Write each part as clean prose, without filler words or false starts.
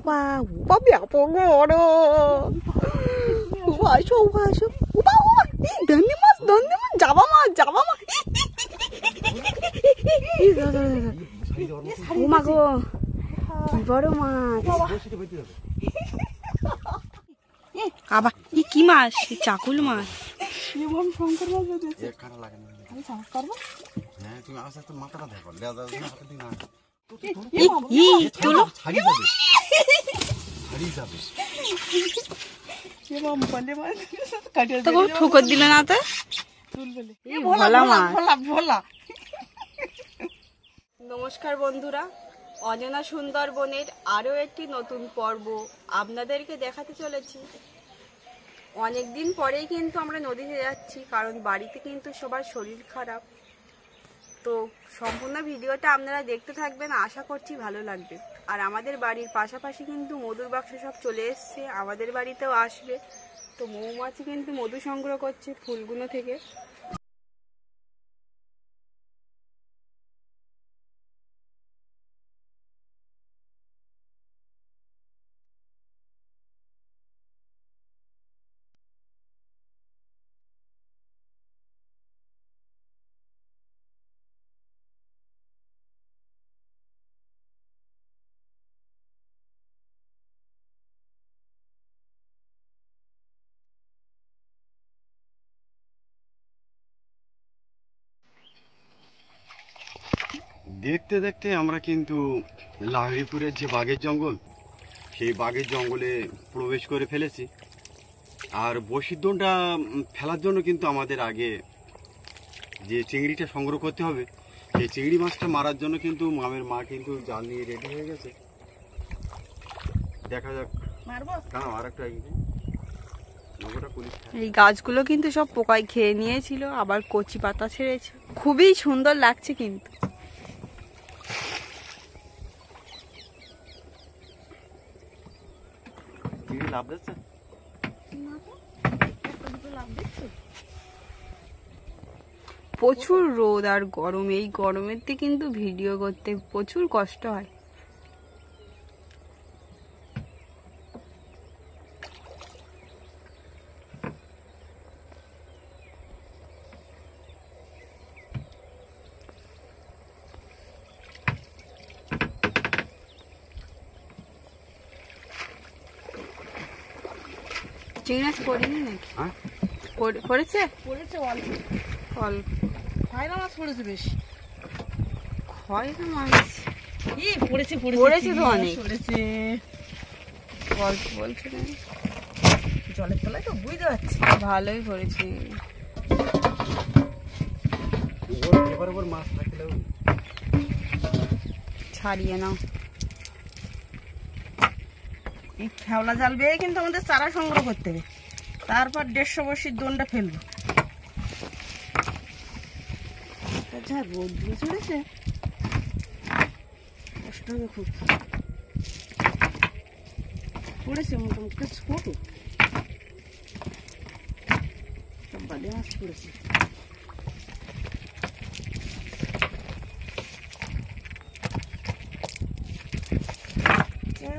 오빠, 오빠 배고파거려. 와쇼, 와쇼. 오빠, 너네만 잡아마. ওমা গো কি বড় মাছ আবার কি মাছ চাকুল মাছ শঙ্কর ঠোকর দিল না তো ভোলা মাছ ভোলা। নমস্কার বন্ধুরা, অজানা সুন্দরবনের আরও একটি নতুন পর্ব আপনাদেরকে দেখাতে চলেছি। অনেকদিন পরেই কিন্তু আমরা নদীতে যাচ্ছি, কারণ বাড়িতে কিন্তু সবার শরীর খারাপ। তো সম্পূর্ণ ভিডিওটা আপনারা দেখতে থাকবেন, আশা করছি ভালো লাগবে। আর আমাদের বাড়ির পাশাপাশি কিন্তু মধুর বাক্স সব চলে এসছে, আমাদের বাড়িতেও আসবে। তো মৌমাছি কিন্তু মধু সংগ্রহ করছে ফুলগুলো থেকে। দেখতে দেখতে আমরা কিন্তু লাহিড়িপুরের যে বাঘের জঙ্গল, সেই বাঘের জঙ্গলে প্রবেশ করে ফেলেছি। আর বড়শির দোনটা ফেলার জন্য কিন্তু আমাদের আগে যে চিংড়িটা সংগ্রহ করতে হবে, সেই চিংড়ি মাছটা মারার জন্য কিন্তু মামের মা কিন্তু জাল নিয়ে রেডি হয়ে গেছে। দেখা যাক কেন আর একটা এই গাছগুলো কিন্তু সব পোকায় খেয়ে নিয়েছিল, আবার কচি পাতা ছেড়েছে, খুবই সুন্দর লাগছে। কিন্তু লাভ দিচ্ছে প্রচুর রোদ আর গরম, এই গরমেতে কিন্তু ভিডিও করতে প্রচুর কষ্ট হয়। চিংড়ি মাছ পড়েনি নাকি? পড়েছে অল্প অল্প। খয়রা মাছ পড়েছে বেশি। খয়রা মাছ পড়েছে তো অনেক। গল্প বলছে না, জলের তলায় তো বুঝতে পারছি। ভালোই পড়েছে। ছাড়িয়ে নাও। এই খেওলা জাল বেয়ে কিন্তু আমাদের চারা সংগ্রহ করতে হবে, তারপর 150 বড়শির দোনটা ফেলবো। যা রোদ দিয়ে চড়েছে, কষ্ট হবে খুব। পড়েছে মোটামুটি ছোট, বাদে মাছ পড়েছে।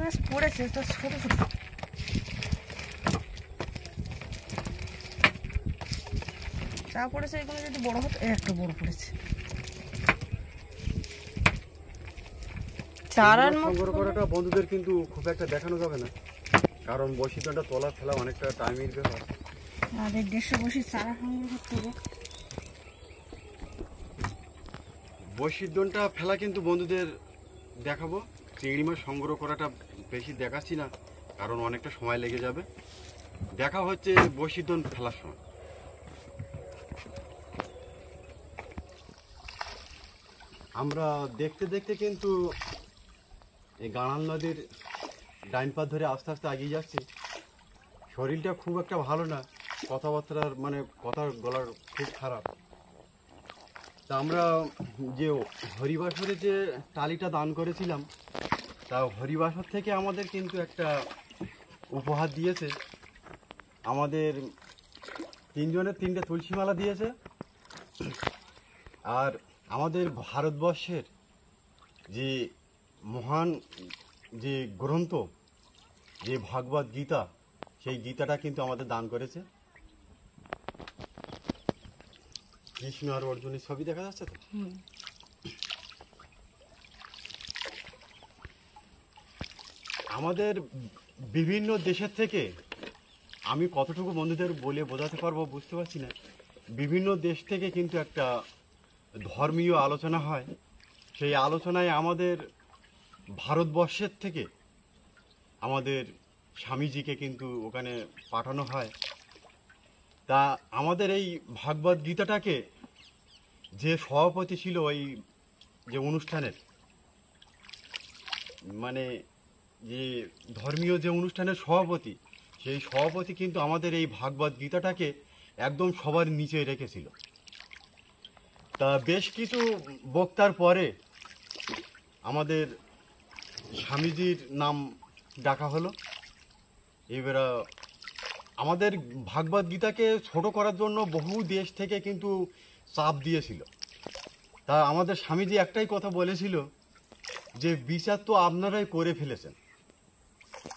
মাছ পড়েছে তো ছোট ছোট। যা পড়েছে এগুলো যদি বড় হতো, একটা বড় পড়েছে। চারার সংগ্রহ করাটা বন্ধুদের কিন্তু খুব একটা দেখানো যাবে না, কারণ বড়শিটা তোলা ফেলা অনেকটা টাইমের ব্যাপার। আমাদের 150 বড়শির চারা সংগ্রহ করতে হবে। বড়শির দোনটা ফেলা কিন্তু বন্ধুদের দেখাবো। চিংড়ি মাছ সংগ্রহ করাটা বেশি দেখাচ্ছি না, কারণ অনেকটা সময় লেগে যাবে। দেখা হচ্ছে বড়শির দোন ফেলার সময়। আমরা দেখতে দেখতে কিন্তু এই গাঁড়াল নদীর ডাইন পাত ধরে আস্তে আস্তে এগিয়ে যাচ্ছি। শরীরটা খুব একটা ভালো না, কথাবার্তার মানে কথার গলার খুব খারাপ। তা আমরা যে হরিবাসরে যে টালিটা দান করেছিলাম, তা হরিবাসর থেকে আমাদের কিন্তু একটা উপহার দিয়েছে। আমাদের তিনজনের 3টে তুলসী মালা দিয়েছে। আর আমাদের ভারতবর্ষের যে মহান যে গ্রন্থ যে ভাগবত গীতা, সেই গীতাটা কিন্তু আমাদের দান করেছে। কৃষ্ণ আর অর্জুনের ছবি দেখা যাচ্ছে তো। আমাদের বিভিন্ন দেশের থেকে, আমি কতটুকু বন্ধুদের বলে বোঝাতে পারবো বুঝতে পারছি না, বিভিন্ন দেশ থেকে কিন্তু একটা ধর্মীয় আলোচনা হয়। সেই আলোচনায় আমাদের ভারতবর্ষের থেকে আমাদের স্বামীজিকে কিন্তু ওখানে পাঠানো হয়। তা আমাদের এই ভাগবত গীতাটাকে যে সভাপতি ছিল ওই যে অনুষ্ঠানের, মানে যে ধর্মীয় যে অনুষ্ঠানের সভাপতি, সেই সভাপতি কিন্তু আমাদের এই ভাগবত গীতাটাকে একদম সবার নিচে রেখেছিল। তা বেশ কিছু বক্তার পরে আমাদের স্বামীজির নাম ডাকা হলো। এবার আমাদের ভাগবত গীতাকে ছোট করার জন্য বহু দেশ থেকে কিন্তু চাপ দিয়েছিল। তা আমাদের স্বামীজি একটাই কথা বলেছিল যে বিচার তো আপনারাই করে ফেলেছেন,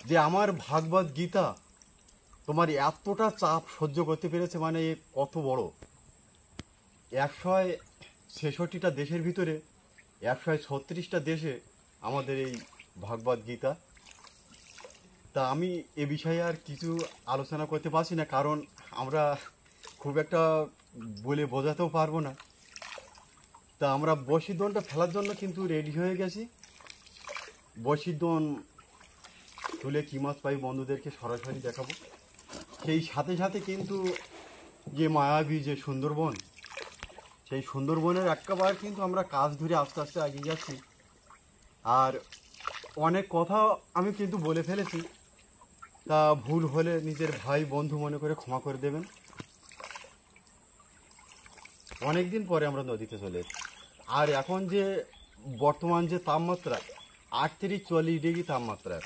যে আমার ভাগবত গীতা তোমার এতটা চাপ সহ্য করতে পেরেছে, মানে কত বড়। 166টা দেশের ভিতরে 136টা দেশে আমাদের এই ভাগবত গীতা। তা আমি এ বিষয়ে আর কিছু আলোচনা করতে পারছি না, কারণ আমরা খুব একটা বলে বোঝাতেও পারবো না। তা আমরা বশিদনটা ফেলার জন্য কিন্তু রেডি হয়ে গেছি। বশিদন তুলে কী মাছ পাই বন্ধুদেরকে সরাসরি দেখাবো। সেই সাথে সাথে কিন্তু যে মায়াবী যে সুন্দরবন, সেই সুন্দরবনের একেবারে কিন্তু আমরা কাজ ধরে আস্তে আস্তে এগিয়ে যাচ্ছি। আর অনেক কথা আমি কিন্তু বলে ফেলেছি, তা ভুল হলে নিজের ভাই বন্ধু মনে করে ক্ষমা করে দেবেন। অনেক দিন পরে আমরা নদীতে চলে এসেছি। আর এখন যে বর্তমান যে তাপমাত্রা 38-40 ডিগ্রি তাপমাত্রা,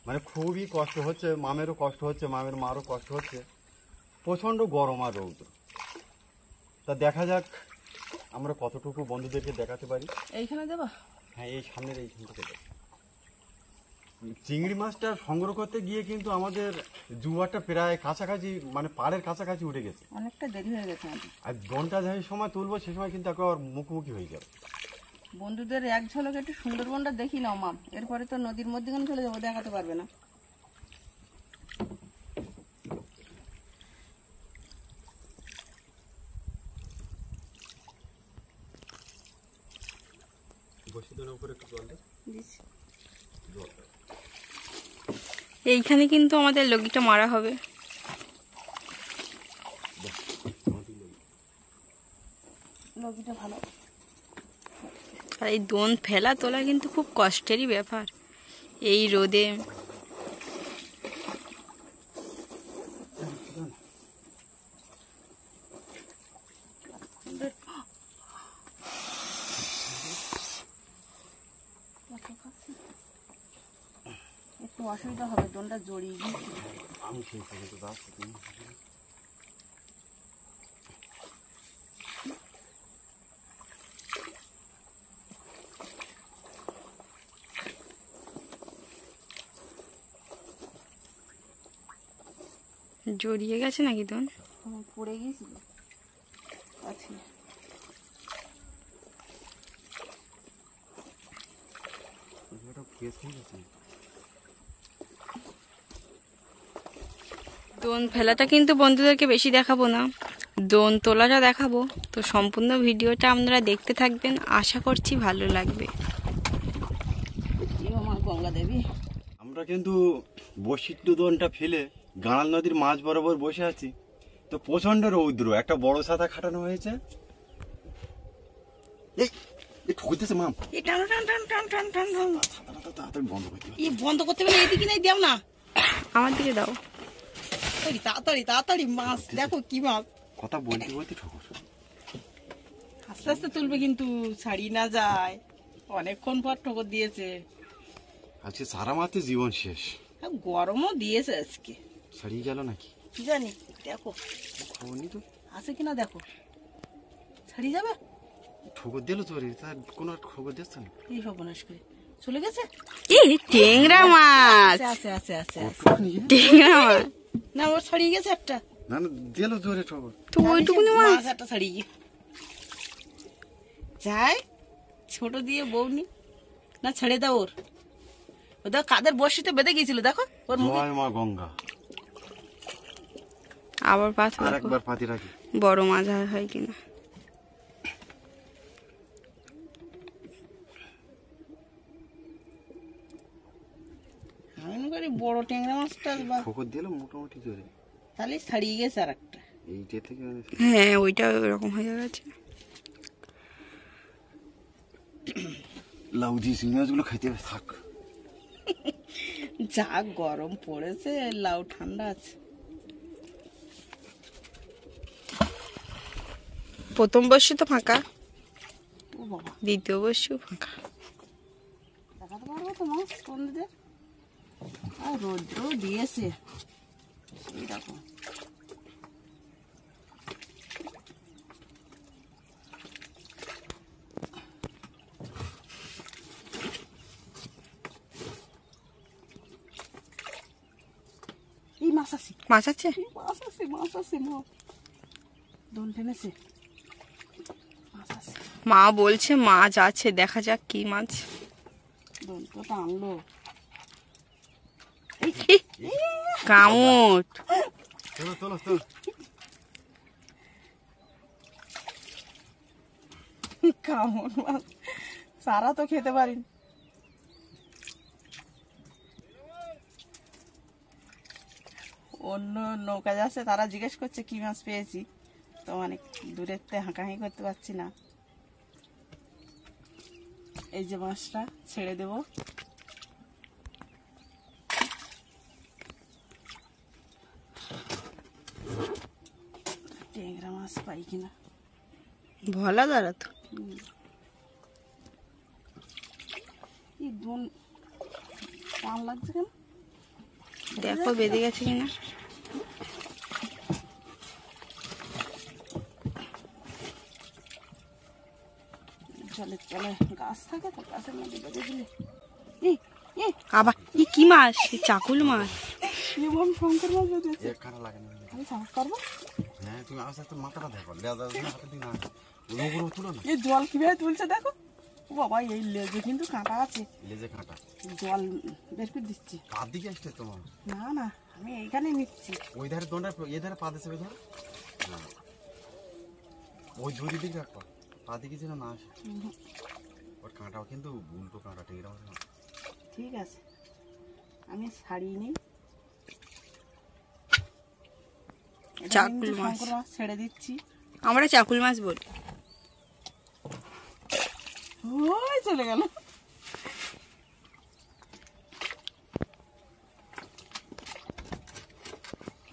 মানে খুবই কষ্ট হচ্ছে। মামেরও কষ্ট হচ্ছে, মামের মারও কষ্ট হচ্ছে, প্রচণ্ড গরম আর রৌদ্র। তা দেখা যাক আমরা কতটুকু বন্ধুদেরকে দেখাতে পারি। এইখানে দেবা? হ্যাঁ, এই সামনের এইখান থেকে দেখ। চিংড়ি মাছটা সংগ্রহ করতে গিয়ে কিন্তু আমাদের জুয়ারটা প্রায় কাছাকাছি, মানে পাড়ের কাছাকাছি উঠে গেছে। অনেকটা দেরি হয়ে গেছে আমাদের। আর দনটা যে সময় তুলবো সে সময় কিন্তু একবার মুখোমুখি হয়ে যাবে। বন্ধুদের এক ঝলক একটু সুন্দরবনটা দেখি নাও মাম, এরপরে তো নদীর মধ্যেখানে চলে যাবো, দেখাতে পারবে না। এইখানে কিন্তু আমাদের লগিটা মারা হবে। লগিটা ভালো। আর এই দোন ফেলা তোলা কিন্তু খুব কষ্টেরই ব্যাপার এই রোদে। একটু অসুবিধা হবে, দোনটা জড়িয়ে গিয়েছে। আমি সেই পর্যন্ত যাচ্ছি। জড়িয়ে গেছে নাকি দোন? পড়ে গিয়েছিল। আচ্ছা, দোন ফেলাটা কিন্তু বন্ধুদেরকে বেশি দেখাবো না, দোন তোলাটা দেখাবো। তো সম্পূর্ণ ভিডিওটা আপনারা দেখতে থাকবেন, আশা করছি ভালো লাগবে। মা গঙ্গা দেবী। আমরা কিন্তু বসিট্টু দোনটা ফেলে গাঁড়াল নদীর মাঝ বরাবর বসে আছি। তো প্রচন্ড রৌদ্র, একটা বড় ছাতা খাটানো হয়েছে। ঠুকতেছে মাম, তাড়াতাড়ি বন্ধ করতে হবে। বন্ধ করতে পারলে এদিকে নাই, দেও না আমার দিকে দাও। তাড়াতাড়ি তাড়াতাড়ি, মাছ দেখো কি মাছ। কথা বলতে বলতে ঠকুস। আস্তে আস্তে তুলবে কিন্তু ছাড়ি না যায়, অনেকক্ষণ পর ঠকর দিয়েছে। আজকে সারা মাত্র জীবন শেষ। গরমও দিয়েছে আজকে, ছাড়িয়ে গেল নাকি কি জানি। দেখো খবর নি তো, আছে কিনা দেখো। ছাড়িয়ে যাবে, ঠকর দিল তোর, তার কোনো খবর দিচ্ছে না। এই সর্বনাশ করে চলে গেছে। টেংরা মাছ মাছ, আছে আছে আছে আছে। টেংরা মাছ। না ওর ছাড়িয়ে গেছে একটা, না না দিল জোরে ঠোকর। তো ওইটুকুনি মাছ। মাছ একটা ছাড়িয়ে গিয়ে যাই ছোট দিয়ে বউনি না ছেড়ে দাও ওর। ও দেখো কাদের বর্ষিতে বেঁধে গিয়েছিল, দেখো ওর মুখে। জয় মা গঙ্গা। আবার পাত আর একবার পাতি রাখি। বড় মাছ হয় কিনা। আমি মনে করি বড় ট্যাংরা মাছটা বা ঠোকর দিল মোটামুটি জোরে। তাহলে ছাড়িয়ে গেছে আর একটা। এইটা থেকে হ্যাঁ ওইটা ওরকম হয়ে গেছে। লাউ দিয়ে চিংড়ি মাছগুলো খাইতে হবে, থাক। যা গরম পড়েছে, লাউ ঠান্ডা আছে। প্রথম বর্ষে তো ফাঁকা, ও বাবা, দ্বিতীয় বর্ষেও ফাঁকা। দেখাতে পারবো তো মাছ বন্ধুদের? আর রৌদ্র দিয়েছে এইরকম। এই মাছ আছে, মাছ আছে, মাছ আছে, মাছ আছে, মাছ দোল টেনেছে, মাছ আছে। মা বলছে মাছ আছে, দেখা যাক কি মাছ। দোল তো টানলো। কামট। চলো চলো চলো। কেমন মাছ, সারা তো খেতে পারি। অন্য নৌকা যাচ্ছে, তারা জিজ্ঞেস করছে কি মাছ পেয়েছি, তো অনেক দূরের থেকে হাঁকাহাঁকি করতে পারছি না। এই যে মাছটা ছেড়ে দেব। ট্যাংরা মাছ পাই কিনা ভোলা দাঁড়া তো। এই দোন টান লাগছে কেন? দেখো বেঁধে গেছে কিনা। জলের তলে গাছ থাকে তো, গাছের মধ্যে বেঁধে দিলে এই আবার কি মাছ? চাকুল মাছ। এমন শঙ্কর মাছ বেঁধেছে। এক খানা লাগে না। আমি সাহস করবো? হ্যাঁ তুমি আস্তে আস্তে মাথাটা দেখো, লেজা হাতে দিন না ওগুলো তুলো না। এই জল কিভাবে তুলছে দেখো। ও বাবা, এই লেজে কিন্তু কাঁটা আছে, লেজে কাঁটা। জল বের করে দিচ্ছে। কার দিকে আসছে তোমার? না না, আমি এইখানে নিচ্ছি। ওই ধারে দোনটা এই ধারে পা দিচ্ছে, ওই ধারে না, ওই দুই দিকে রাখবা, পা দিকে যেন না আসে। ওর কাঁটাও কিন্তু উল্টো কাঁটা, টেংরা মাছ না। ঠিক আছে, আমি ছাড়িয়ে নিই। এটা চাকুল কিন্তু মাছ। শঙ্কর মাছ ছেড়ে দিচ্ছি। আমরা চাকুল মাছ বলি। ওই চলে গেল।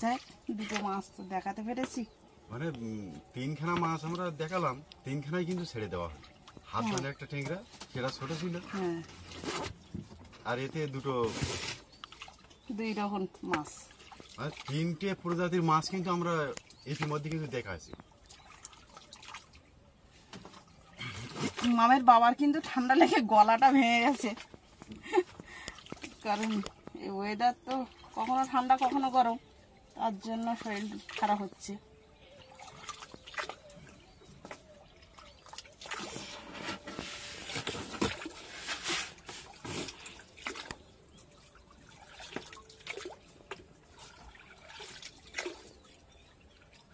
যাক, দুটো মাছ তো দেখাতে পেরেছি। মানে তিনখানা মাছ আমরা দেখালাম, তিনখানাই কিন্তু ছেড়ে দেওয়া হয়। হাত মানে একটা টেংরা, সেটা ছোট ছিল, হ্যাঁ, আর এতে দুটো, দুই রকম মাছ। মানে তিনটে প্রজাতির মাছ কিন্তু আমরা ইতিমধ্যে কিন্তু দেখাচ্ছি। মামের বাবার কিন্তু ঠান্ডা লেগে গলাটা ভেঙে গেছে, কারণ এই ওয়েদার তো কখনো ঠান্ডা কখনো গরম, তার জন্য শরীর খারাপ হচ্ছে।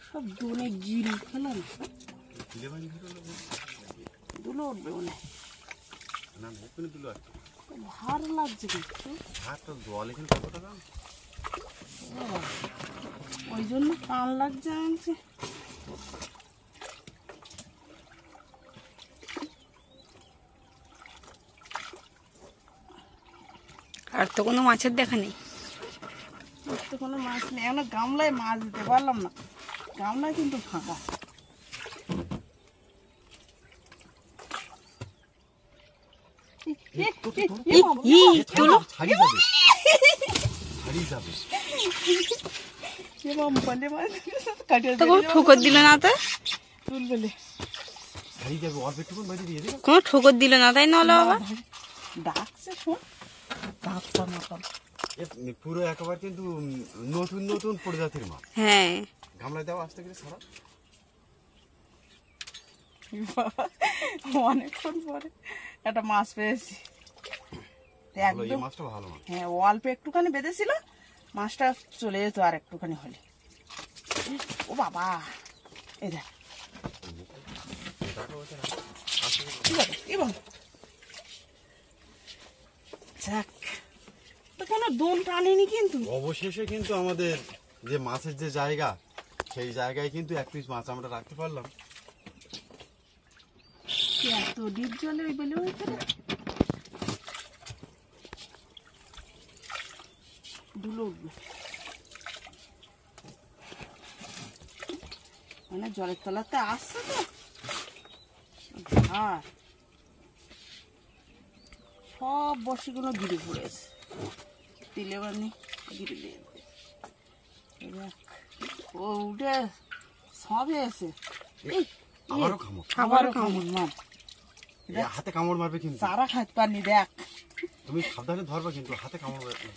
সব দোনে গিল ফেলো না, দুলো উঠবে মনে হয়। না মুখে তুলো আর ভার লাগছে কিন্তু, হাতটা জল এখানে কত টাকা? ওই জন্য টান লাগছে। আনছে আর তো কোনো মাছের দেখা নেই। তো কোনো মাছ নেই, এখন গামলায় মাছ দিতে পারলাম না, গামলায় কিন্তু ফাঁকা। তুলো ছাড়িয়ে যাবে, ছাড়িয়ে যাবে। তো ঠোকর দিল না তো, তুলবেলে ছাড়িয়ে যাবে, অল্প একটু বাইরে দিয়ে দেবে। কোনো ঠোকর দিল না, তাই না? হলো বাবা ডাকছে, শোন ডাকতাম এখন। পুরো একেবারে কিন্তু নতুন নতুন প্রজাতির মাছ। হ্যাঁ, গামলায় দাও আস্তে করে ছাড়া। অনেকক্ষণ পরে একটা মাছ পেয়েছি এই একদম। মাছটা ভালো মাছ। হ্যাঁ, অল্প একটুখানি বেঁধেছিল, মাছটা চলে যেত আর একটুখানি হলে। ও বাবা, এই দেখ কি বলে, কি বলে? যাক, তো কোনো দোল টানেনি কিন্তু। অবশেষে কিন্তু আমাদের যে মাছের যে জায়গা, সেই জায়গায় কিন্তু এক পিস মাছ আমরা রাখতে পারলাম। এত ডিপ জলে ওই বলে ওইখানে দুলো উঠবে, মানে জলের তলাতে আসছে তো আর সব বসিগুলো গিরে পড়েছে, দিলে মানে গিরে দিয়ে দেবে। এই দেখ, ও উঠে সবে এসে আবারও খামো, আবারও কামড় মার, হাতে কামড় মারবে কিন্তু। সারা খাইতে পারনি দেখ। তুমি সাবধানে ধরবা কিন্তু, হাতে কামড় মারবে।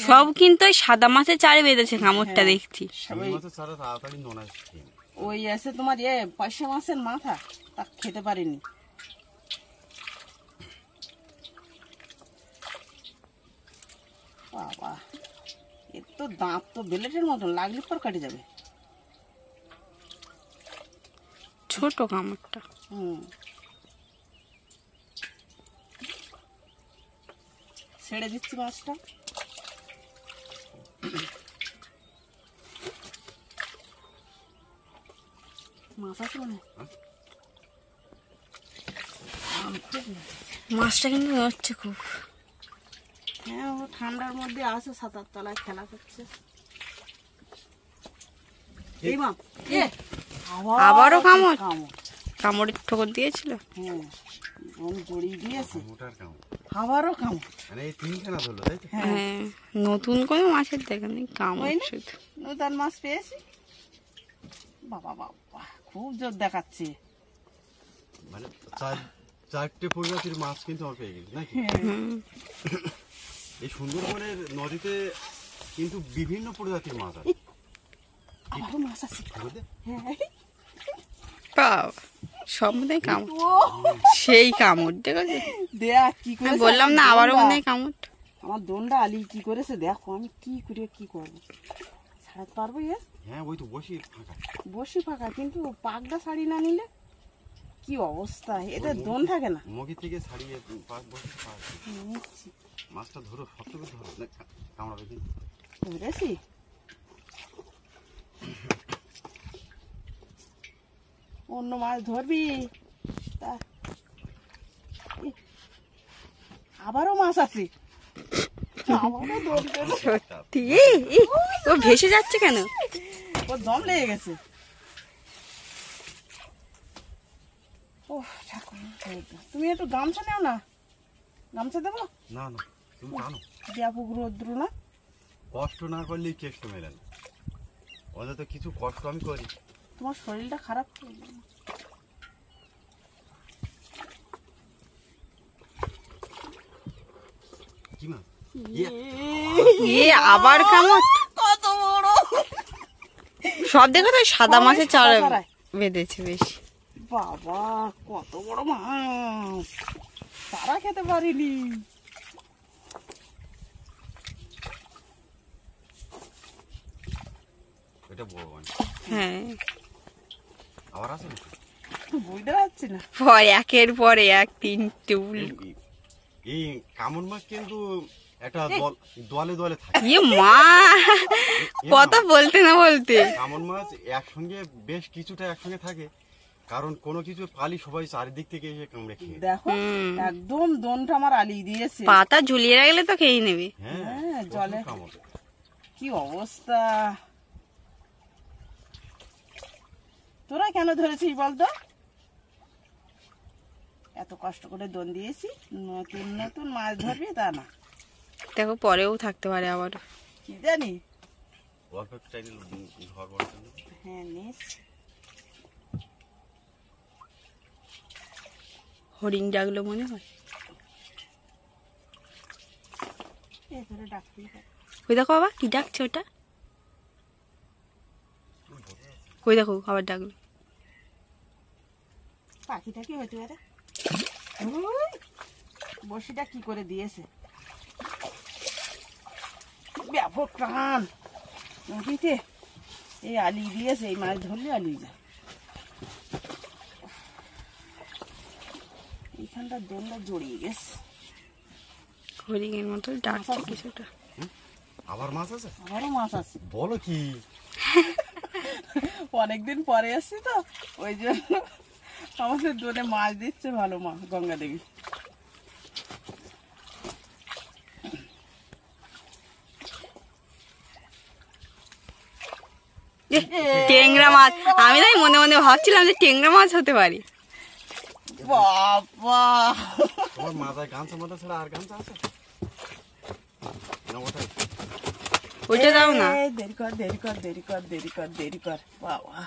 সব কিন্তু ওই সাদা মাছের চারে বেঁধেছে কামড়টা দেখছি। সেই মাছের ছাড়া তাড়াতাড়ি নোনা খেয়ে নেয়। ওই আছে তোমার পয়সা মাছের মাথা, তা খেতে পারিনি। বাবা, এর তো দাঁত তো বেলেটের মতন, লাগলে পর কাটে যাবে। ছোট কামড়টা। হুম, ছেড়ে দিচ্ছি মাছটা। মাছ আছে মানে মাছটা কিন্তু হচ্ছে খুব। হ্যাঁ, ও ঠান্ডার মধ্যে আছে, সাঁতার তলায় খেলা করছে। এই মা, আবারও কামড়? কামড়, কামড়ের ঠোকর দিয়েছিল। হ্যাঁ, জড়িয়ে দিয়েছে, মোটার কামড়। আবারও কামড়। মানে এই তিনখানা ধরলো, তাই তো? হ্যাঁ, নতুন কোনো মাছের দেখা নেই, কামড় ওই না? শুধু। নতুন মাছ পেয়েছি। বাবা বাবা, খুব জোর দেখাচ্ছে। মানে চারটে প্রজাতির মাছ কিন্তু আমার পেয়ে গেছি নাকি? হুম, এই সুন্দরবনের নদীতে কিন্তু বিভিন্ন প্রজাতির মাছ আছে। আবারও মাছ আছে। বুঝলে? হ্যাঁ, বাবা, সব মনে হয় কামড়, ও সেই কামড় দেখেছো? দেখ কি আমি করেছে, বললাম না, আমার আবারও দোনটা- মনে হয় কামড়। আমার দোনটা আলি কি করেছে দেখো, আমি কি করে কি করবো, ছাড়াতে পারবো? হ্যাঁ, ওই তো বসি ফাঁকা। বসি ফাঁকা, কিন্তু পাকটা শাড়ি না নিলে কি অবস্থা, এতে দোন থাকে না। মগি থেকে ছাড়িয়ে বসে পাওয়া যায়। নিচ্ছি, মাছটা ধরো, সব থেকে ধরো, না, কামড়াবে কিন্তু। ধরেছি। অন্য মাছ ধরবি তা ই, আবারও মাছ আছে, আবারও ধরবে না। সত্যি? ও ভেসে যাচ্ছে কেন? ওর দম লেগে গেছে। ও ঠাকুর, তুমি একটু গামছা নেও না, গামছা দেবো? না না, তুমি জানো ব্যাপক রৌদ্র না। কষ্ট না করলেই কেষ্ট মেলে না। অন্তত কিছু কষ্ট আমি করি। তোমার শরীরটা খারাপ। কি মা? এ আবার কামড়? কত বড়! সব দেখো তো সাদা মাছের চারা চারায়। বেঁধেছে বেশি। বাবা, কত বড় মাছ! তারা খেতে পারিনি। এটা বড় মাছ। হ্যাঁ, আবার আছে নাকি? বুঝতে পারছি না। একের পরে এক, তিনটে এই কামড় মাছ কিন্তু একটা দলে দলে থাকে। ইয়ে মা, কথা বলতে না বলতে। কামড় মাছ একসঙ্গে বেশ কিছুটা একসঙ্গে থাকে, কারণ কোনো কিছু পালি সবাই চারিদিক থেকে এসে কামড়ে খেয়ে। দেখো, একদম দোনটা আমার আলি দিয়েছে। পাতা ঝুলিয়ে রাখলে তো খেয়ে নেবে। হ্যাঁ, হ্যাঁ, প্রচুর জলে কামড়। কি অবস্থা! তোরা কেন ধরেছিস বলতো? এত কষ্ট করে দোন দিয়েছি, নতুন নতুন মাছ ধরবি তা না। দেখো, পরেও থাকতে পারে আবার। কি জানি। অল্প একটু টাইমে ঘর বড় জন্য। হ্যাঁ, নিস। হরিণ ডাকলো মনে হয়। এই ধরে ডাকতেই পারে। ওই দেখো বাবা কি ডাকছে ওটা, ওই দেখো আবার ডাকলো। পাখিটা কি হতে পারে? বড়শিটা কি করে দিয়েছে, ব্যাপক টান নদীতে। এই আলি দিয়েছে, এই মাছ ধরলে আলি যায়। এইখানটা দোলটা জড়িয়ে গেছে, হরিণের মতো ডাকছে মাছ আছে। কিছুটা। আবার মাছ আছে? আবারও মাছ আছে। বলো কি? অনেকদিন পরে এসছি তো, ওই জন্য আমাদের দোলে মাছ দিচ্ছে ভালো মা গঙ্গা দেবী। টেংরা মাছ, আমি তাই মনে মনে ভাবছিলাম যে টেংরা মাছ হতে পারে। বাবা, তোমার মাথায় গামছা মাথা ছাড়া আর গামছা আছে না? ওটাই ওইটা দাও না। এই দেরি কর দেরি কর দেরি কর দেরি কর দেরি কর। বাবা,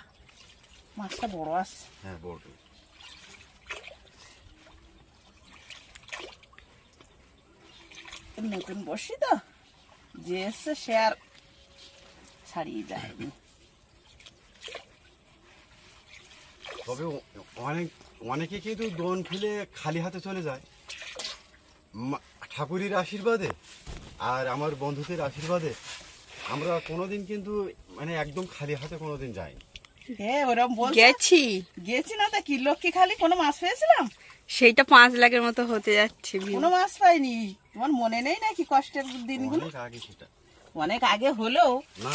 মাছটা বড় আছে। হ্যাঁ বড়। নতুন বসি তো, যে এসছে সে আর ছাড়িয়ে যায়নি। তবে অনেকে কিন্তু দোন ফেলে খালি হাতে চলে যায়। ঠাকুরের আশীর্বাদে আর আমার বন্ধুদের আশীর্বাদে আমরা কোনোদিন কিন্তু মানে একদম খালি হাতে কোনোদিন যাইনি। হ্যাঁ, ওরকম বল। গেছি, গেছি না তা কি, লক্ষ্মী খালি কোনো মাছ পেয়েছিলাম? সেইটা 5 লাখের মতো হতে যাচ্ছে। কোনো মাছ পাইনি। তোমার মনে নেই নাকি কষ্টের দিনগুলো? অনেক আগে সেটা অনেক আগে হলেও না।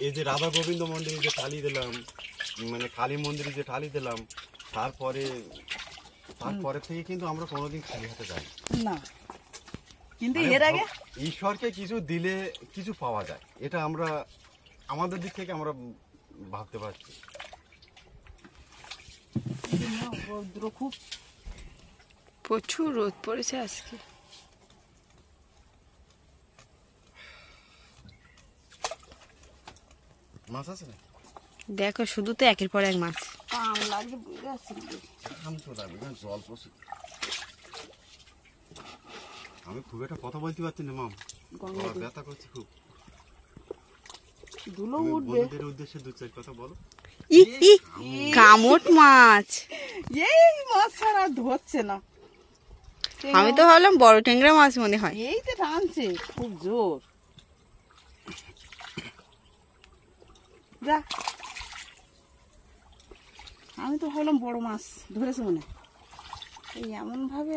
এই যে রাধা গোবিন্দ মন্দিরে যে টালি দিলাম, মানে কালী মন্দিরে যে টালি দিলাম, তারপরে থেকে কিন্তু আমরা কোনোদিন খালি হাতে যাই না। কিন্তু মানে এর আগে ঈশ্বরকে কিছু দিলে কিছু পাওয়া যায়, এটা আমরা আমাদের দিক থেকে আমরা ভাবতে পারছি। রৌদ্র খুব, প্রচুর রোদ পড়েছে আজকে। মাছ আছে না? দেখো শুধু তো একের পর এক মাছ। টান লাগে বুঝে আসছে। জল প্রচুর। আমি খুব একটা কথা বলতে পারছি না মাম, গলা ব্যথা করছে খুব। ধুলো তুমি উঠবে। বন্ধুদের উদ্দেশ্যে 2-4 কথা বলো। ই ই কামট মাছ। এই মাছ ছাড়া আর ধরছে না। আমি তো ভাবলাম বড় টেংরা মাছ মনে হয়। এই তো টানছে খুব জোর। যা, আমি তো ভাবলাম বড় মাছ ধরেছে মনে হয়। এই এমন ভাবে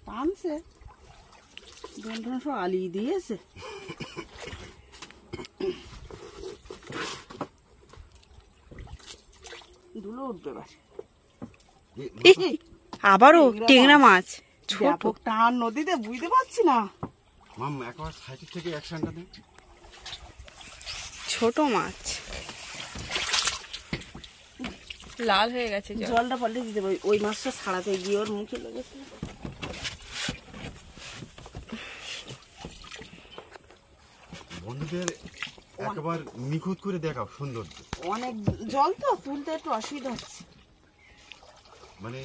টানছে, দোন সব আলিয়ে দিয়েছে। ধুলো উঠবে এবার। ই, আবারও টেংরা মাছ। ছোট ব্যাপক টান নদীতে, বুঝতে পারছি না। মাম একবার সাইড থেকে অ্যাকশনটা দেন। ছোট মাছ, লাল হয়ে গেছে জল। জলটা পাল্টে দিতে পারি, ওই মাছটা ছাড়াতে গিয়ে ওর মুখে লেগেছিল। বন্ধুদের একবার নিখুঁত করে দেখাও সৌন্দর্য। অনেক জল তো, তুলতে একটু অসুবিধা হচ্ছে। মানে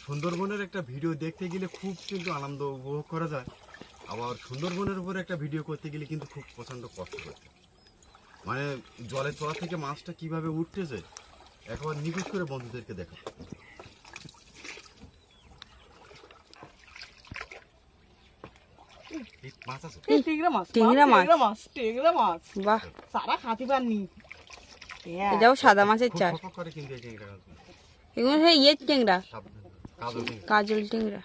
সুন্দরবনের একটা ভিডিও দেখতে গেলে খুব কিন্তু আনন্দ উপভোগ করা যায়, আবার সুন্দরবনের উপরে একটা ভিডিও করতে গেলে কিন্তু খুব প্রচন্ড কষ্ট করতে। মানে জলের তলা থেকে মাছটা কিভাবে উঠতেছে একবার নিখুঁত করে বন্ধুদেরকে দেখা। মাছ আছে? টেংরা মাছ, টেংরা মাছ। টেংরা মাছ, টেংরা মাছ। বাহ, সারা খাতি পারনি। এটাও সাদা মাছের খুব চাষ। ফকফক করে কিন্তু এই টেংরা মাছ। এগুলো সেই ইয়ের টেংরা, সাবধানে, কাজল টেংরা। কাজল টেংরা।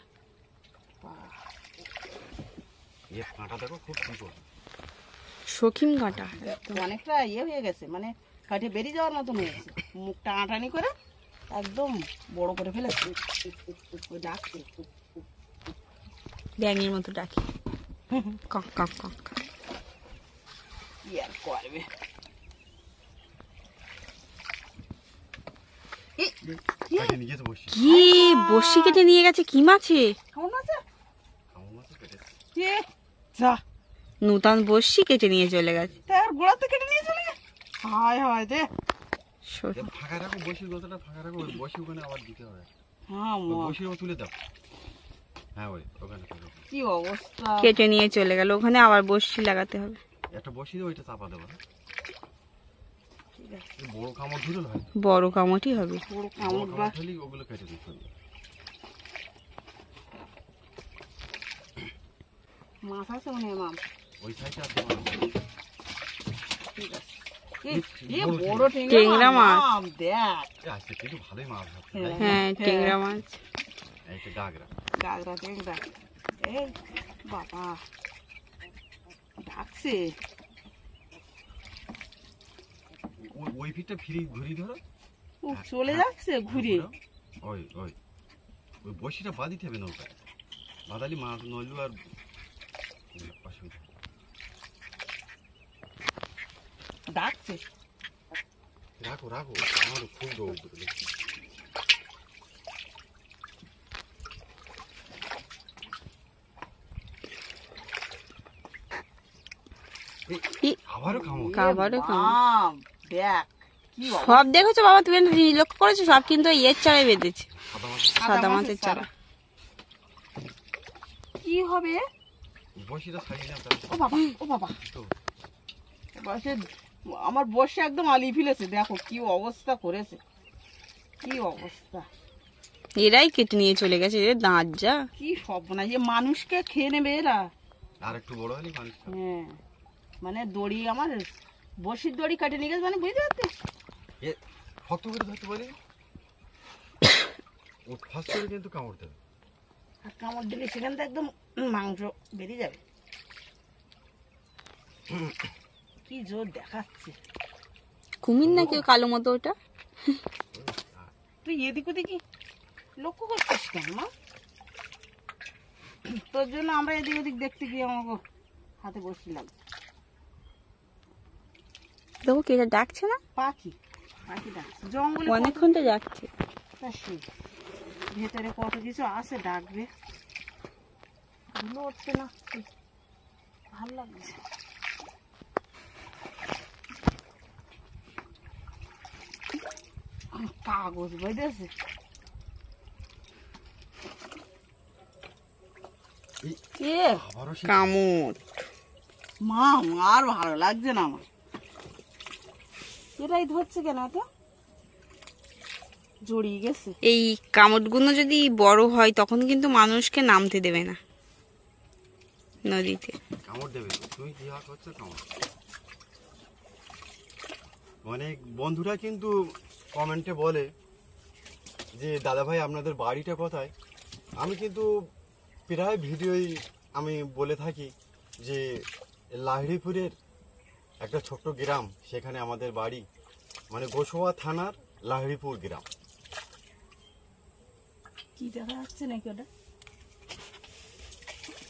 এর কাঁটা দেখো খুব সুন্দর। শৌখিন কাঁটা। অনেকটা ইয়ে হয়ে গেছে, মানে কাঠে বেরিয়ে যাওয়ার মতন হয়ে গেছে। মুখটা আটানি করে একদম বড় করে ফেলেছে। ওই ডাকছে ব্যাঙের মতো ডাকি, কক কক কক। কি আর করবে। কাটে নিয়ে যেতে বসি। কি বড়শি কেটে নিয়ে গেছে কি মাছে? কেমন আছে? আমার মাছও কেটেছে। এ, যা, নূতন বড়শি কেটে নিয়ে চলে গেছে। তার গোড়াতে কেটে নিয়ে চলে গেছে। হায় হায় রে। এ ফাঁকা রাখো, বসির গতটা ফাঁকা রাখো, বসি ওখানে আবার দিতে হবে। হ্যাঁ, বসিও তুলে দাও। হ্যাঁ ওই ওখানে থাকো। কি অবস্থা! কেটে নিয়ে চলে গেল, ওখানে আবার বসি লাগাতে হবে। একটা বসিয়ে দিয়ে ওইটা চাপা দেবো। এই বড় কামড় ধরে হয়, বড় কামটি হবে। পুরো বড় কামড় বা কামড় ধরলেই ওগুলো কেটে দিতে হবে। মাছ আছে মনে হয় মাম। ওই সাইডে আছে মাছ। ঠিক আছে। বড় বড় টেংরা মাছ। মাম, দেখ। আজকে কিন্তু ভালোই মাছ ধরছে। হ্যাঁ। হ্যাঁ, টেংরা মাছ। একটা ডাগরা। গাগরা টেংরা। এই বাবা, ডাকছে। ওই ফিটটা ফিরি ঘুরি ধরো। ও চলে যাচ্ছে ঘুরে। ওই ওই ওই বসিটা বাঁধিতে হবে নৌকা, বাঁধালি মাছ নইলো আর অসুবিধা। ডাকছে। রাখো রাখো, আমার খুব রৌদ্র দেখছি। আবারও কামড়। আবারও কামড়। মাম, দেখ কি অবস্থা! সব দেখেছো বাবা, তুমি একটা জিনিস লক্ষ্য করেছো? সব কিন্তু এর চারাই বেঁধেছে, সাদা মাছ সাদা মাছের চারা। কি হবে? বসিটা ছাড়িয়ে না ও বাবা, ও বাবা, তো বসে আমার বসে একদম আলিয়ে ফেলেছে। দেখো কি অবস্থা করেছে, কি অবস্থা! এরাই কেটে নিয়ে চলে গেছে, এর দাঁত যা। কি সর্বনাশ! যে মানুষকে খেয়ে নেবে এরা। আর একটু বড় হলে মানুষ খাবে। হ্যাঁ, মানে দড়ি, আমার বসির দড়ি কাটে নিয়ে গেছে, মানে বুঝতে পারছিস? এ শক্ত করে ধরতে পারি, ও ফার্স্ট করে কিন্তু কামড় দেবে। আর কামড় দিলে সেখান থেকে একদম মাংস বেরিয়ে যাবে। কি জোর দেখাচ্ছে! কুমির নাকি ও কালো মতো ওটা? তুই এদিক ওদিক লক্ষ্য করছিস কেন মা? তোর জন্য আমরা এদিক ওদিক দেখতে গিয়ে আমাকে হাতে বসছিলাম। দেখো কি এটা ডাকছে না? পাখি, পাখি ডাকছে জঙ্গলে। অনেকক্ষণ তো ডাকছে। ভেতরে কত কিছু আছে, ডাকবে। ধুলো উঠছে না, ভালো লাগছে। কাগজ বেঁধেছে। এ আবারও সে কামড়। মা, আর ভালো লাগছে না আমার। এটাই ধরছে কেন, এত জড়িয়ে গেছে। এই কামড়গুলো যদি বড় হয় তখন কিন্তু মানুষকে নামতে দেবে না নদীতে। কামড় দেবে। তুমি কি হাত করছো কামড়? অনেক বন্ধুরা কিন্তু কমেন্টে বলে যে দাদা ভাই আপনাদের বাড়িটা কোথায়। আমি কিন্তু প্রায় ভিডিওই আমি বলে থাকি যে লাহিড়িপুরের একটা ছোট্ট গ্রাম, সেখানে আমাদের বাড়ি, মানে গোসোয়া থানার লাহিড়িপুর গ্রাম। কি দেখা যাচ্ছে নাকি ওটা?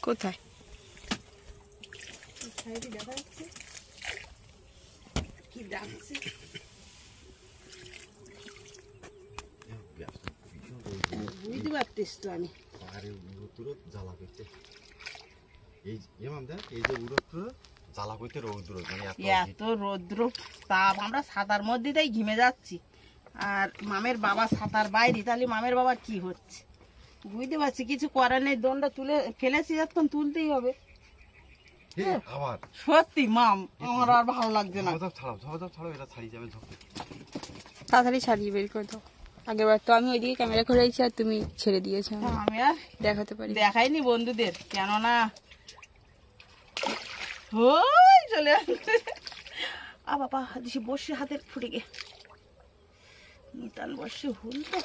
কোথায়? সাইডে দেখা যাচ্ছে কি ডাকছে। বুঝতে পারতিস তো আমি। আরে উড়োতুরো জ্বালা করতে, এই যেমন দেখ, এই যে উড়োতুরো জ্বালা করতে রৌদ্র, মানে এত রৌদ্র তাপ, আমরা সাঁতার মধ্যে তাই ঘিমে যাচ্ছি। আর মামের বাবা সাঁতার বাইরে, তাহলে মামের বাবার কি হচ্ছে বুঝতে পারছি। কিছু করার নেই, দণ্ডটা তুলে ফেলেছি, এখন তুলতেই হবে। আবার সত্যি মাম, আমার আর ভালো লাগছে না। ছাড়াও ছাড়াও ছাড়াও, এটা ছাড়িয়ে যাবে ঝোঁকে। তাড়াতাড়ি ছাড়িয়ে বের করে দাও। আগের বার তো আমি ওইদিকে ক্যামেরা ঘুরাইছি আর তুমি ছেড়ে দিয়েছো, আমি আমি আর দেখাতে পারি। দেখাইনি বন্ধুদের, কেননা ওই চলে আসছে। আ বাবা, দিছি বসে হাতের ফুটে গে নূতন বসে হুল তো।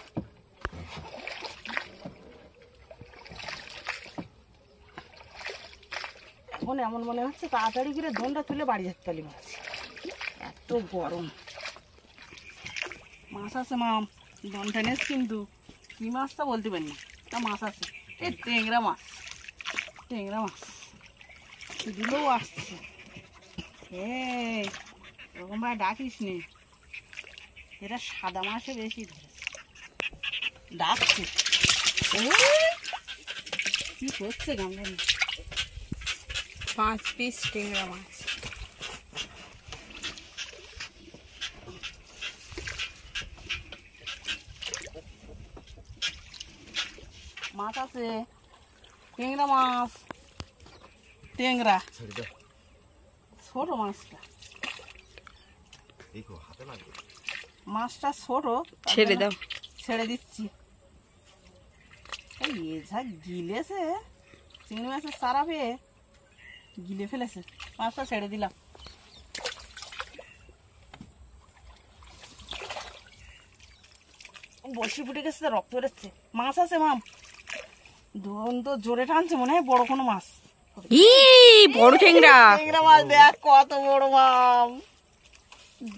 এখন এমন মনে হচ্ছে তাড়াতাড়ি করে দণ্ডা তুলে বাড়ি যেতে পারি। মাছ এত গরম। মাছ আছে মাম, দণ্ডা নেস, কিন্তু কি মাছটা বলতে পারি না, তা মাছ আছে। এই টেংরা মাছ, টেংরা মাছ দিলেও আসছে। এই এরকম ভাবে ডাকিস নি, এটা সাদা মাছে বেশি ধরেছে, ডাকছে। কি করছে গামলা? 5 পিস টেংরা মাছ। মাছ আছে, ট্যাংরা মাছ, ট্যাংরা ছেড়ে দাও, ছোট মাছটা, দেখো হাতে লাগবে। মাছটা ছোট, তার ছেড়ে জন্য দাও। ছেড়ে দিচ্ছি। এই এ যা গিলেছে, চিংড়ি মাছের চারা পেয়ে গিলে ফেলেছে। মাছটা ছেড়ে দিলাম। বসি ফুটে গেছে, রক্ত বেরোচ্ছে। মাছ আছে মাম, দোন তো জোরে টানছে, মনে হয় বড় কোনো মাছ। ই বড় ট্যাংরা। ট্যাংরা মাছ দেখ কত বড় মাম,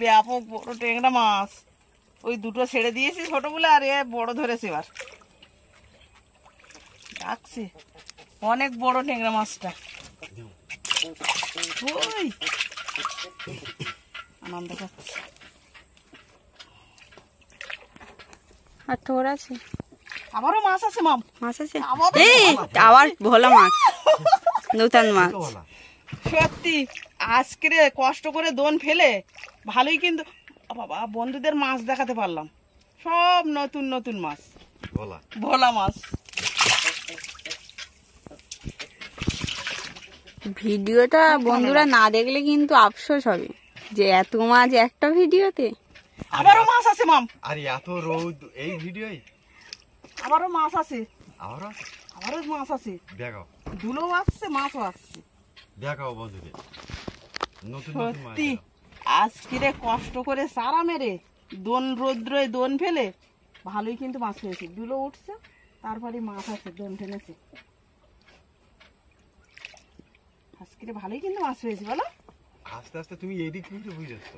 ব্যাপক বড় ট্যাংরা মাছ। ওই দুটো ছেড়ে দিয়েছি ছোট বলে, আর এ বড় ধরেছে এবার, ডাকছে। অনেক বড় ট্যাংরা মাছটা। ওই আনন্দ পাচ্ছে। আর তোর আছে? আবারও মাছ আছে মাম, মাছ আছে? আবার এই আবার ভোলা মাছ, নতুন মাছ। বলা সত্যি আজকে রে কষ্ট করে দোন ফেলে ভালোই কিন্তু বাবা বন্ধুদের মাছ দেখাতে পারলাম। সব নতুন নতুন মাছ, বলা ভোলা মাছ। ভিডিওটা বন্ধুরা না দেখলে কিন্তু আফসোস হবে যে এত মাছ একটা ভিডিওতে। আবারও মাছ আছে মাম, আর এত রোদ এই ভিডিওই। আবারও মাছ আছে, আবারও আবারও মাছ আছে। দেখাও, ধুলো আসছে, মাছও আসছে। দেখাও বন্ধুদের নতুন নতুন মাছ সত্যি দেখাও। আজকে রে কষ্ট করে সারা মেরে দোন রোদ্রে দোন ফেলে ভালোই কিন্তু মাছ পেয়েছি। ধুলো উঠছে, তারপরে মাছ আছে, দোন টেনেছে। আজকে রে ভালোই কিন্তু মাছ পেয়েছি বলো। আস্তে আস্তে তুমি এইদিক থেকে বুঝে যাচ্ছ।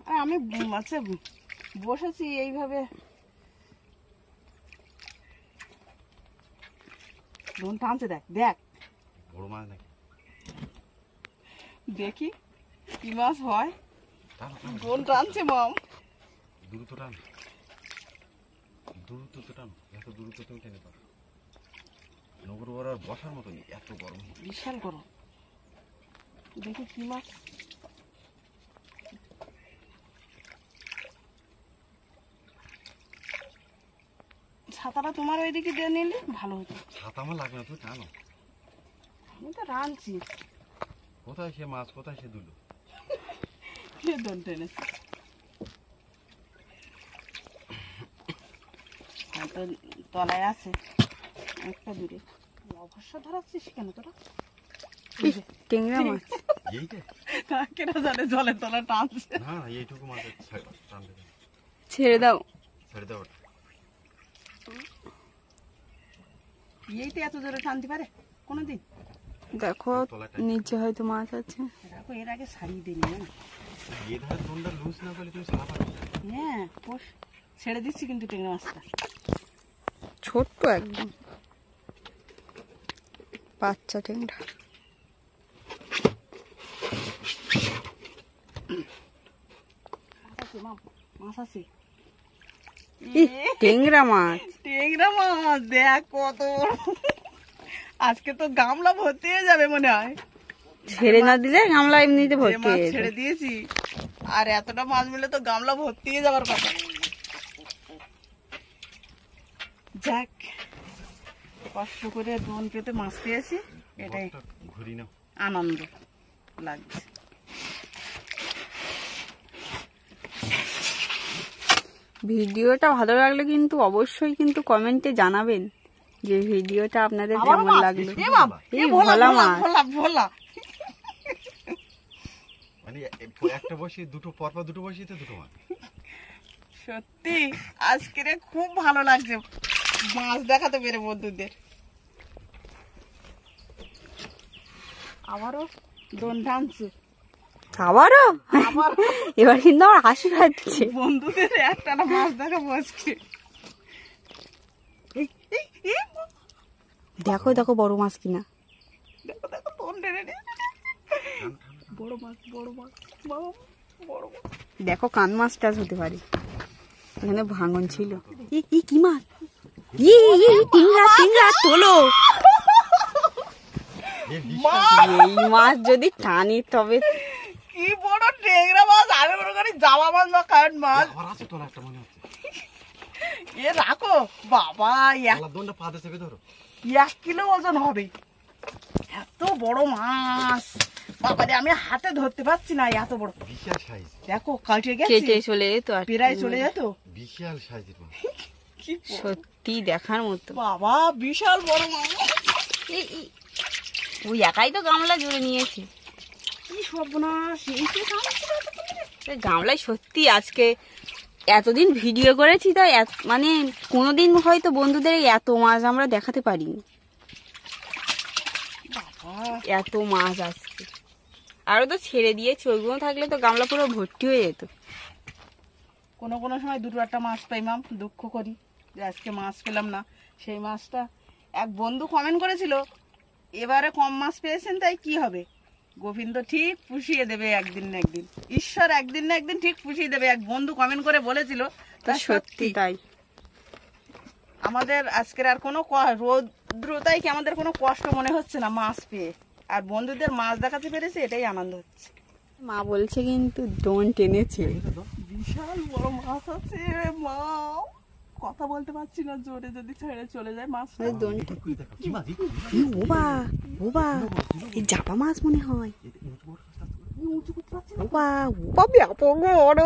আর আমি আচ্ছা বসেছি এইভাবে, দোন টানছে। দেখ দেখ বড় মাছ নাকি? দেখি কি মাছ হয়। টানো, টানো, দোন টানছে মাম। দ্রুত টান, দ্রুত তো টান, এত দ্রুত তুমি টেনে পারো। নগর বড় আর বসার মতো নেই, এত গরম। বিশাল গরম। দেখি কি মাছ। ছাতাটা তোমার ওইদিকে দিয়ে নিলে ভালো হতো। ছাতা আমার লাগবে না, তুমি টানো। আমি তো রাঁধছি। কোথায় সে মাছ, কোথায় সে দুলো? কে দোন টেনেছে? হয়তো তলায় আছে একটা দূরে। অবশ্য ধরাচ্ছিস কেন তোরা? ইহ, ট্যাংরা মাছ। এইটা কেনা জানে জলের তলা টানছে। না না, এইটুকু মাছের টান দেবে। ছেড়ে দাও। ছেড়ে দাও ওটা। এইতে এত জোরে টানতে পারে কোনোদিন? দেখো নিচে হয়তো মাছ আছে। দেখো এর আগে ছাড়িয়ে দিই না। এই ধারে তোমরা লুজ না করলে তুমি সারা পারবে না। হ্যাঁ পোষ ছেড়ে দিচ্ছি কিন্তু ট্যাংরা মাছটা। ছোট্ট একদম বাচ্চা ট্যাংরা। মাছ আছে মাম, মাছ আছে। ইহ, ট্যাংরা মাছ। ট্যাংরা মাছ দেখ কত বড়। আজকে তো গামলা ভর্তি হয়ে যাবে মনে হয়। ছেড়ে না দিলে গামলা এমনিতে যে ভর্তি মাছ হয়ে ছেড়ে যাবে। দিয়েছি আর এতটা মাছ মিলে তো গামলা ভর্তি হয়ে যাবার কথা। যাক কষ্ট করে দোন পেতে মাছ পেয়েছি, এটাই বস্তা ঘুরি নাও। আনন্দ লাগছে। ভিডিওটা ভালো লাগলে কিন্তু অবশ্যই কিন্তু কমেন্টে জানাবেন যে ভিডিওটা আপনাদের আবারও কেমন মাছ? লাগলো। এ বাপ, এ এই ভোলা, ভোলা ভোলা, মাছ। ভোলা, ভোলা। মানে একটা বসিয়ে দুটো পরপর দুটো বসিয়ে তো দুটো মাছ। সত্যি আজকে রে খুব ভালো লাগছে মাছ দেখাতে পেরে বন্ধুদের। আবারও দোন টানছে। আবারও আবার এবার কিন্তু আমার হাসি পাচ্ছে। বন্ধুদের একটা না মাছ দেখাবো আজকে। এই, এই, এই, দেখো দেখো বড় মাছ কিনা। দেখো দেখো দোন টেনে নিয়ে। বড় মাছ, বড় মাছ, বাবা, বড় মাছ। দেখো কান মাছ টাছ হতে পারে, এখানে ভাঙন ছিল। ই কি মাছ? ই টিংরা টিংরা তোলো। এ বিশ্বাস এই মাছ যদি টানি তবে কি বড় ট্যাংরা মাছ, আরে বড় করে জামা মাছ বা কারেন্ট মাছ। আবার আছে তোলা একটা মনে হচ্ছে। এ রাখো বাবা, আলা দোনটা পাতে চেপে ধরো। 1 কিলো ওজন হবে। এত বড় মাছ বাবারে, আমি হাতে ধরতে পারছি না, এত বড়। বিশাল সাইজ, দেখো কাটে কেটে গেছে, চলে যেত আর প্রায় চলে যেত। বিশাল সাইজের মাছ। কি সত্যি দেখার মতো। বাবা, বিশাল বড় মাছ। ওই একাই তো গামলা জুড়ে নিয়েছে। কি সর্বনাশ, এই যে গামলায় সত্যি আজকে এতদিন ভিডিও করেছি তাই মানে কোনোদিন হয়তো বন্ধুদের এত মাছ আমরা দেখাতে পারিনি। বাবা, এত মাছ আজকে আরো তো ছেড়ে দিয়েছি, ওইগুলো থাকলে তো গামলা পুরো ভর্তি হয়ে যেত। কোনো কোনো সময় 2-1টা মাছ পাইমাম, দুঃখ করি যে আজকে মাছ পেলাম না। সেই মাছটা এক বন্ধু কমেন্ট করেছিল, এবারে কম মাছ পেয়েছেন তাই কি হবে, গোবিন্দ ঠিক পুষিয়ে দেবে একদিন না একদিন, ঈশ্বর একদিন না একদিন ঠিক পুষিয়ে দেবে, এক বন্ধু কমেন্ট করে বলেছিল। তা সত্যি তাই। আমাদের আজকের আর কোনো রৌদ্রতায় কি আমাদের কোনো কষ্ট মনে হচ্ছে না মাছ পেয়ে, আর বন্ধুদের মাছ দেখাতে পেরেছে এটাই আনন্দ হচ্ছে। মা বলছে কিন্তু ডোন টেনেছে। বিশাল বড় মাছ আছে মা, কথা বলতে পারছি না, জোরে যদি ছেড়ে চলে যায় মাছ। ওবা ওবা, এই জাপা মাছ মনে হয়। ওবা ওবা, ব্যাপক বড়।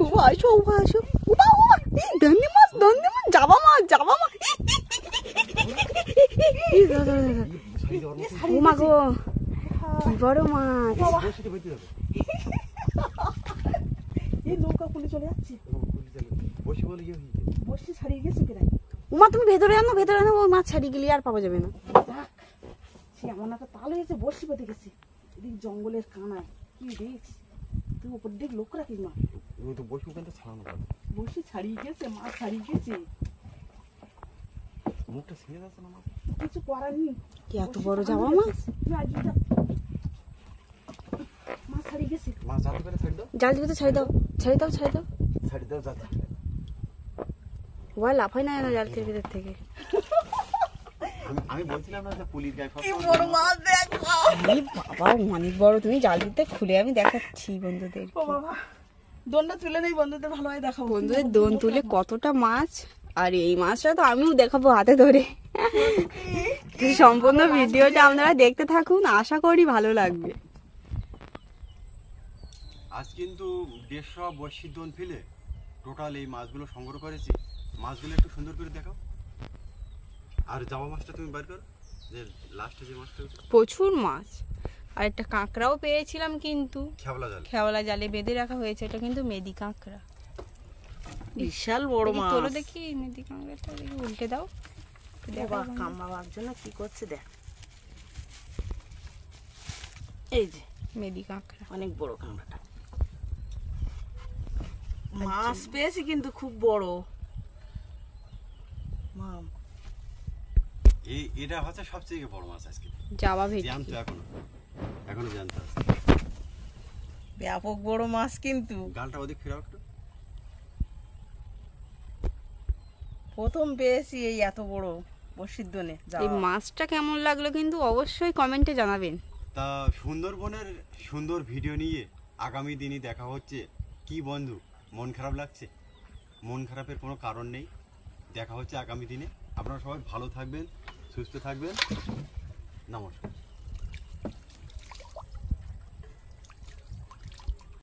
ওবা আসো, ওবা আসো। ওবা ওবা, এই দন্ডি মাছ, দন্ডি মাছ, জাপা মাছ, জাপা মাছ। ও মা গো, কি বড় মাছ। এই নৌকা খুলে চলে যাচ্ছে, বসে ছাড়িয়ে গেছে প্রায়। ওমা তুমি ভেতরে আনো, ভেতরে আনো, ওই মাছ ছাড়িয়ে গেলে আর পাওয়া যাবে না। দেখ, সে এমন একটা তাল হয়েছে, বসি পেতে গেছে এদিক জঙ্গলের কানায়। কি দেখছ তুই, ওপর দিক লোক রাখিস মা, বসি ছাড়িয়ে গেছে, মাছ ছাড়িয়ে গেছে, মুখটা ছিঁড়ে যাচ্ছে না মাছ। কিছু করার নেই। কি এত বড় জাপা মাছ। মাছ ছাড়িয়ে গেছে। মাছ জাল করে ছাড়ি দাও, জাল দিবে তো ছাড়ি দাও, ছাড়ি দাও, ছাড়ি দাও। ছাড়ি দাও জাল। ওয়া লাফাই না না জাল থেকে ভিতর থেকে। আমি বলছিলাম না যে পুলির গায়ে কি বড় মাছ দেখো। এই বাবা অনেক বড়, তুমি জাল দিতে খুলে আমি দেখাচ্ছি বন্ধুদের। ও বাবা, দোনটা তুলে নেই, বন্ধুদের ভালোভাবে দেখাবো। বন্ধুদের দোন তুলে কতটা মাছ, আর এই মাছটা তো আমিও দেখাবো হাতে ধরে। সম্পূর্ণ ভিডিওটা আপনারা দেখতে থাকুন, আশা করি ভালো লাগবে। আজ কিন্তু 150 বড়শির দোন ফেলে টোটাল এই মাছগুলো সংগ্রহ করেছি। মাছগুলো একটু সুন্দর করে দেখাও, আর জামা মাছটা তুমি বার করো, যে লাস্টে যে মাছটা প্রচুর মাছ, আর একটা কাঁকড়াও পেয়েছিলাম কিন্তু খেবলা জাল, খেওয়ালা জালে বেঁধে রাখা হয়েছে। এটা কিন্তু মেদি কাঁকড়া, বিশাল বড় দেখি মাছ। তোলো দেখি মেদি কাঁকড়াটা, দেখি উল্টে দাও। বাবা, কামড়া বাবার জন্য কি করছে দেখ, এই যে মেদি কাঁকড়া অনেক বড় কামড়াটা। মাছ পেয়েছি কিন্তু খুব বড়। মাম, এটা হচ্ছে সবচেয়ে বড় মাছ আজকে। জাবা ভেটকি। জ্যান্ত এখনো জ্যান্ত আছে। ব্যাপক বড় মাছ কিন্তু। গালটা ওদিক ফেরাও একটু। প্রথম পেয়েছি এই এত বড় বড়শির দোনে। এই মাছটা কেমন লাগলো কিন্তু অবশ্যই কমেন্টে জানাবেন। তা সুন্দরবনের সুন্দর ভিডিও নিয়ে আগামী দিনই দেখা হচ্ছে। কি বন্ধু, মন খারাপ লাগছে? মন খারাপের কোনো কারণ নেই, দেখা হচ্ছে আগামী দিনে। আপনারা সবাই ভালো থাকবেন, সুস্থ থাকবেন। নমস্কার।